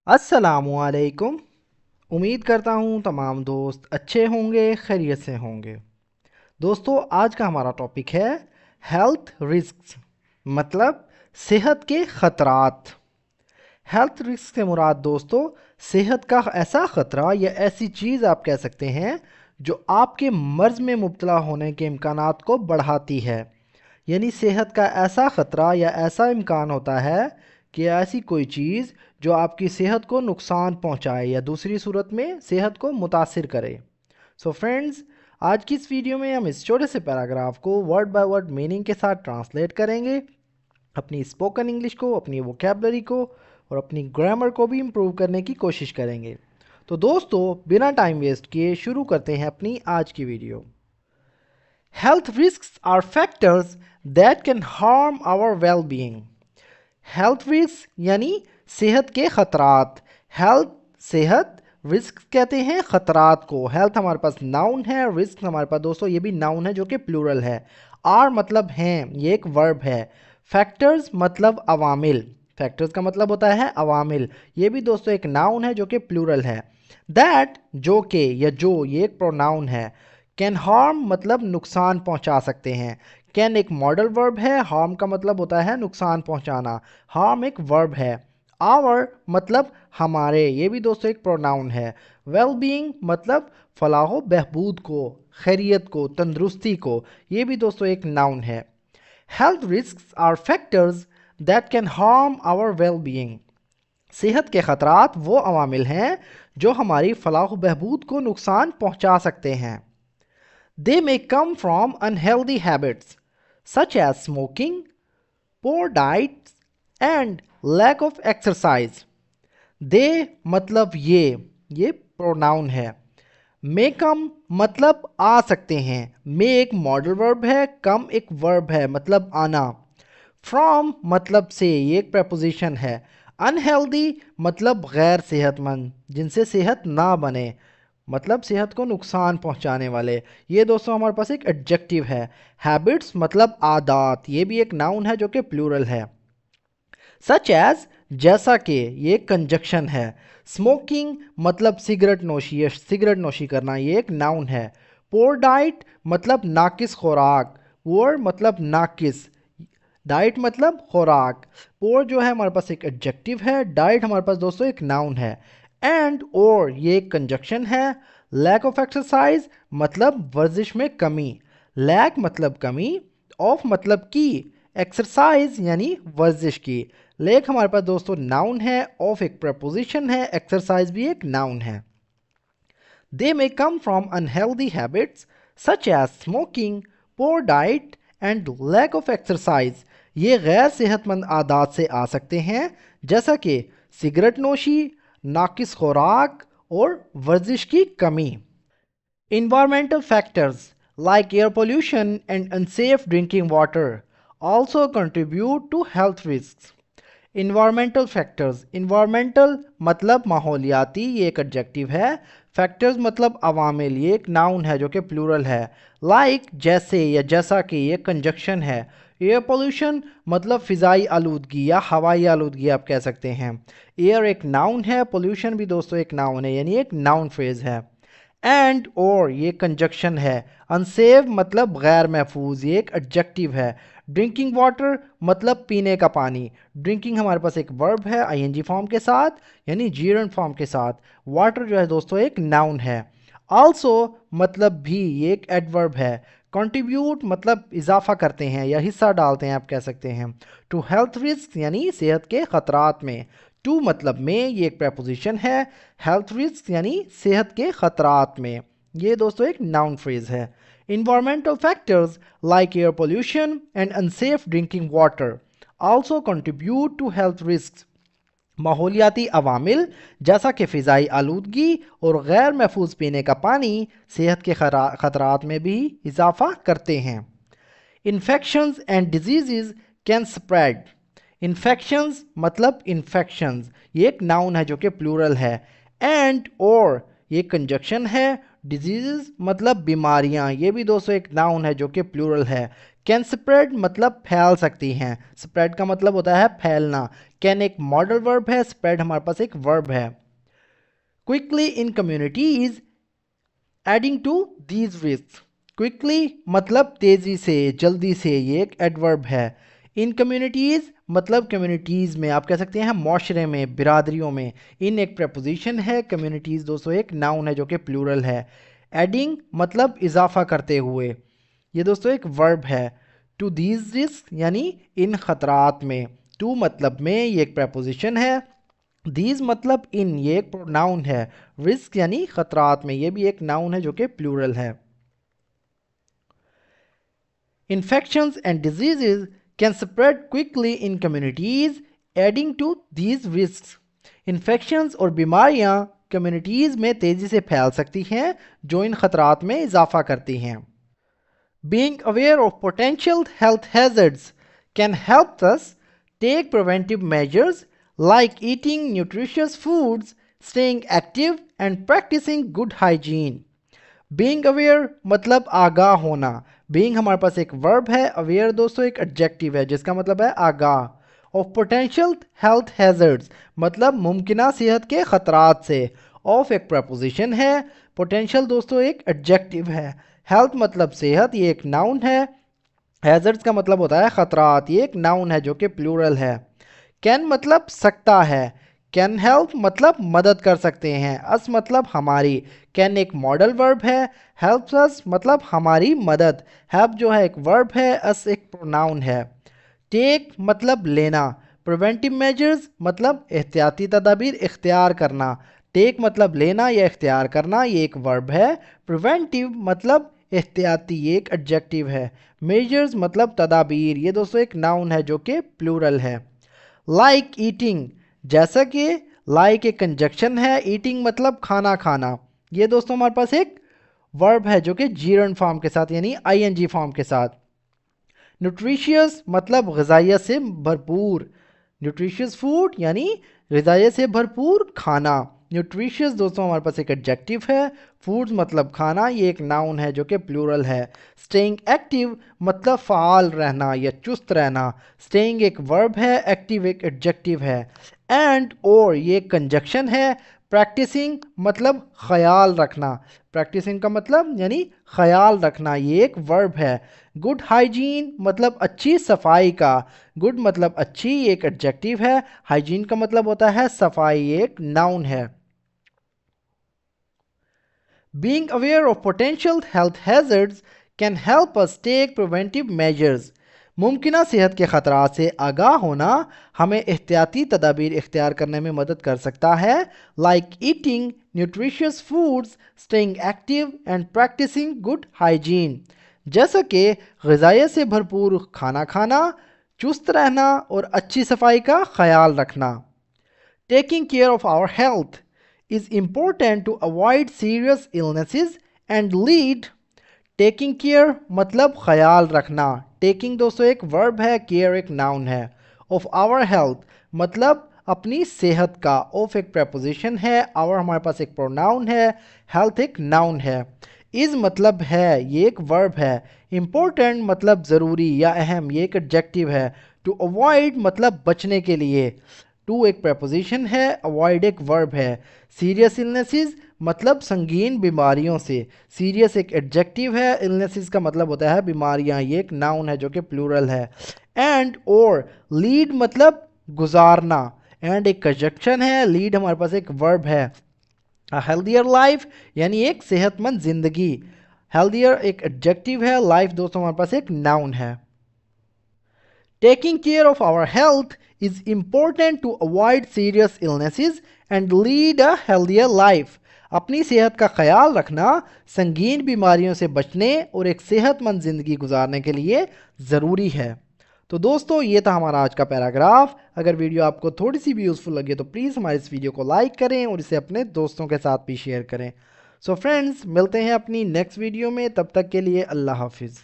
अस्सलामुअलैकुम। उम्मीद करता हूँ तमाम दोस्त अच्छे होंगे, खैरियत से होंगे। दोस्तों, आज का हमारा टॉपिक है हेल्थ रिस्क्स, मतलब सेहत के ख़तरात। हेल्थ रिस्क से मुराद दोस्तों सेहत का ऐसा ख़तरा या ऐसी चीज़ आप कह सकते हैं जो आपके मर्ज़ में मुब्तला होने के इम्कानात को बढ़ाती है। यानी सेहत का ऐसा ख़तरा या ऐसा इम्कान होता है कि ऐसी कोई चीज़ जो आपकी सेहत को नुकसान पहुंचाए या दूसरी सूरत में सेहत को मुतासिर करे। सो फ्रेंड्स, आज की इस वीडियो में हम इस छोटे से पैराग्राफ को वर्ड बाय वर्ड मीनिंग के साथ ट्रांसलेट करेंगे। अपनी स्पोकन इंग्लिश को, अपनी वोकेबलरी को और अपनी ग्रामर को भी इम्प्रूव करने की कोशिश करेंगे। तो दोस्तों, बिना टाइम वेस्ट किए शुरू करते हैं अपनी आज की video. Health risks are factors that can harm our well-being. Health risk यानी सेहत के खतरात। हेल्थ सेहत, रिस्क कहते हैं खतरात को। हेल्थ हमारे पास नाउन है, रिस्क हमारे पास दोस्तों ये भी नाउन है जो कि प्लूरल है। आर मतलब हैं, ये एक वर्ब है। फैक्टर्स मतलब अवामिल, फैक्टर्स का मतलब होता है अवामिल, ये भी दोस्तों एक नाउन है जो कि प्लूरल है। दैट जो के या जो, ये एक प्रोनाउन है। कैन हार्म मतलब नुकसान पहुंचा सकते हैं। कैन एक मॉडल वर्ब है, हार्म का मतलब होता है नुकसान पहुंचाना, हार्म एक वर्ब है। आवर मतलब हमारे, ये भी दोस्तों एक प्रोनाउन है। वेल बीइंग मतलब फलाह बहबूद को, खैरियत को, तंदुरुस्ती को, ये भी दोस्तों एक नाउन है। Health risks are factors that can harm our well being. सेहत के ख़तरात वो अवामिल हैं जो हमारी फलाह बहबूद को नुकसान पहुंचा सकते हैं। They may come from unhealthy habits such as smoking, poor diets, and lack of exercise. They मतलब ये प्रोनाउन है। मे कम मतलब आ सकते हैं। मे एक मॉडल वर्ब है, कम एक वर्ब है मतलब आना। फ्रॉम मतलब से, ये एक प्रपोजिशन है। अनहेल्दी मतलब गैर सेहतमंद, जिनसे सेहत ना बने, मतलब सेहत को नुकसान पहुंचाने वाले। ये दोस्तों हमारे पास एक एडजेक्टिव है। हैबिट्स मतलब आदात, ये भी एक नाउन है जो कि प्लूरल है। सच एज जैसा कि, ये कंजक्शन है। स्मोकिंग मतलब सिगरेट नोशी या सिगरेट नोशी करना, ये एक नाउन है। पोर डाइट मतलब नाकिस खुराक, पोर मतलब नाकिस, डाइट मतलब खुराक। पोर जो है हमारे पास एक एडजेक्टिव है, डाइट हमारे पास दोस्तों एक नाउन है। एंड और ये एक कंजक्शन है। लैक ऑफ एक्सरसाइज मतलब वर्जिश में कमी, लैक मतलब कमी, ऑफ मतलब की, एक्सरसाइज यानी वर्जिश की। लेक हमारे पास दोस्तों नाउन है, ऑफ एक प्रपोजिशन है, एक्सरसाइज भी एक नाउन है। They may come from unhealthy habits such as smoking, poor diet and lack of exercise. ये गैर सेहतमंद आदात से आ सकते हैं, जैसा कि सिगरेट नोशी, नाकिस खुराक और वर्जिश की कमी। Environmental factors like air pollution and unsafe drinking water also contribute to health risks. Environmental factors, environmental मतलब माहौलियाती, ये एक एडजेक्टिव है। फैक्टर्स मतलब अवामिल, ये एक नाउन है जो कि प्लूरल है। लाइक जैसे या जैसा कि, ये कंजक्शन है। एयर पोल्यूशन मतलब फ़िज़ाई आलूदगी या हवाई आलूदगी आप कह सकते हैं। एयर एक नाउन है, पोल्यूशन भी दोस्तों एक नाउन है, यानी एक नाउन फ्रेज है। एंड और ये कंजक्शन है। अनसेफ मतलब गैर महफूज, ये एक एडजेक्टिव है। ड्रिंकिंग वाटर मतलब पीने का पानी। ड्रिंकिंग हमारे पास एक वर्ब है आईएनजी फॉर्म के साथ, यानी जीरन फॉर्म के साथ। वाटर जो है दोस्तों एक नाउन है। आल्सो मतलब भी, ये एक एडवर्ब है। कंट्रीब्यूट मतलब इजाफा करते हैं या हिस्सा डालते हैं आप कह सकते हैं। टू हेल्थ रिस्क यानी सेहत के खतरात में। टू मतलब में, ये एक प्रपोजिशन है। हेल्थ रिस्क यानी सेहत के खतरात में, ये दोस्तों एक नाउन फ्रेज है। Environmental factors like air pollution and unsafe drinking water also contribute to health risks. माहौलियाती अवामिल जैसा कि फ़िज़ाई आलूदगी और गैर महफूज पीने का पानी सेहत के खतरात में भी इजाफा करते हैं। Infections and disease can spread. Infections मतलब इन्फेक्शंस, ये एक नाउन है जो कि प्लूरल है। एंड और ये कंजक्शन है। डिजीज़ मतलब बीमारियां, ये भी दोस्तों एक नाउन है जो कि प्लूरल है। कैन स्प्रेड मतलब फैल सकती हैं, स्प्रेड का मतलब होता है फैलना। कैन एक मॉडल वर्ब है, स्प्रेड हमारे पास एक वर्ब है। Quickly in communities adding to these risk, quickly मतलब तेजी से, जल्दी से, ये एक एडवर्ब है। इन कम्युनिटीज मतलब कम्युनिटीज में, आप कह सकते हैं माशरे में, बिरादरियों में। इन एक प्रपोजिशन है, कम्युनिटीज दोस्तों एक नाउन है जो कि प्लूरल है। एडिंग मतलब इजाफा करते हुए, ये दोस्तों एक वर्ब है। टू दीज रिस्क यानी इन खतरात में, टू मतलब में, ये एक प्रपोजिशन है। दीज मतलब इन, ये एक नाउन है। रिस्क यानी खतरात में, ये भी एक नाउन है जो कि प्लूरल है। Infections and diseases can spread quickly in communities, adding to these risks. Infections और बीमारियां कम्युनिटीज़ में तेज़ी से फैल सकती हैं, जो इन खतरात में इजाफा करती हैं। Being aware of potential health hazards can help us take preventive measures like eating nutritious foods, staying active, and practicing good hygiene. Being aware मतलब आगाह होना। बीइंग हमारे पास एक वर्ब है, अवेयर दोस्तों एक एडजेक्टिव है जिसका मतलब है आगाह। ऑफ पोटेंशियल हेल्थ हैजर्ड्स मतलब मुमकिना सेहत के खतरात से। ऑफ एक प्रपोजिशन है, पोटेंशियल दोस्तों एक एडजेक्टिव है। हेल्थ मतलब सेहत, ये एक नाउन है। हैजर्ड्स का मतलब होता है खतरात, ये एक नाउन है जो कि प्लूरल है। कैन मतलब सकता है। कैन हेल्प मतलब मदद कर सकते हैं। अस मतलब हमारी। कैन एक मॉडल वर्ब है। हेल्प्स अस मतलब हमारी मदद। हेल्प जो है एक वर्ब है, अस एक प्रोनाउन है। टेक मतलब लेना। प्रिवेंटिव मेजर्स मतलब एहतियाती तदाबीर इख्तियार करना। टेक मतलब लेना या इख्तियार करना, ये एक वर्ब है। प्रिवेंटिव मतलब एहतियाती, ये एक एडजेक्टिव है। मेजर्स मतलब तदाबीर, ये दोस्तों एक नाउन है जो कि प्लूरल है। लाइक ईटिंग, जैसा कि लाइक एक कंजक्शन है, ईटिंग मतलब खाना खाना। ये दोस्तों हमारे पास एक वर्ब है जो कि जीरन फॉर्म के साथ यानी आईएनजी फॉर्म के साथ। न्यूट्रिशियस मतलब ग़िज़ाइयत से भरपूर। न्यूट्रिशियस फूड यानी ग़िज़ाइयत से भरपूर खाना। न्यूट्रिशियस दोस्तों हमारे पास एक एडजेक्टिव है। फूड्स मतलब खाना, ये एक नाउन है जो कि प्लूरल है। स्टेइंग एक्टिव मतलब फ़ाल रहना या चुस्त रहना। स्टेइंग एक वर्ब है, एक्टिव एक एडजेक्टिव है। एंड और ये कंजक्शन है। प्रैक्टिसिंग मतलब ख्याल रखना। प्रैक्टिसिंग का मतलब यानी ख्याल रखना, ये एक वर्ब है। गुड हाइजीन मतलब अच्छी सफाई का। गुड मतलब अच्छी, ये एक एडजेक्टिव है। हाइजीन का मतलब होता है सफाई, ये एक नाउन है। Being aware of potential health hazards can help us take preventive measures. मुमकिना सेहत के ख़तरात से आगाह होना हमें एहतियाती तदाबीर इख्तियार करने में मदद कर सकता है। Like eating nutritious foods, staying active and practicing good hygiene, जैसा कि ग़िज़ाइयत से भरपूर खाना खाना, चुस्त रहना और अच्छी सफाई का ख्याल रखना। Taking care of our health is important to avoid serious illnesses and lead। Taking care मतलब ख्याल रखना। टेकिंग दोस्तों एक वर्ब है, केयर एक नाउन है। ऑफ आवर हेल्थ मतलब अपनी सेहत का। ऑफ एक प्रपोजिशन है, आवर हमारे पास एक प्रोनाउन है, हेल्थ एक नाउन है। इज़ मतलब है, ये एक वर्ब है। इम्पोर्टेंट मतलब ज़रूरी या अहम, ये एक एडजेक्टिव है। टू अवॉइड मतलब बचने के लिए। टू एक प्रपोजिशन है, अवॉइड एक वर्ब है। सीरियस इलनेसेस मतलब संगीन बीमारियों से। सीरियस एक एडजेक्टिव है, इलनेसेस का मतलब होता है बीमारियां, ये एक नाउन है जो कि प्लूरल है। एंड और लीड मतलब गुजारना। एंड एक कंजक्शन है, लीड हमारे पास एक वर्ब है। हेल्दियर लाइफ यानी एक सेहतमंद जिंदगी। हेल्दियर एक एडजेक्टिव है, लाइफ दोस्तों हमारे पास एक नाउन है। Taking care of our health is important to avoid serious illnesses and lead a healthier life। अपनी सेहत का ख्याल रखना संगीन बीमारियों से बचने और एक सेहतमंद ज़िंदगी गुजारने के लिए ज़रूरी है। तो दोस्तों ये था हमारा आज का पैराग्राफ। अगर वीडियो आपको थोड़ी सी भी यूज़फुल लगे तो प्लीज़ हमारे इस वीडियो को लाइक करें और इसे अपने दोस्तों के साथ भी शेयर करें। सो फ्रेंड्स, मिलते हैं अपनी नेक्स्ट वीडियो में, तब तक के लिए अल्लाह हाफिज़।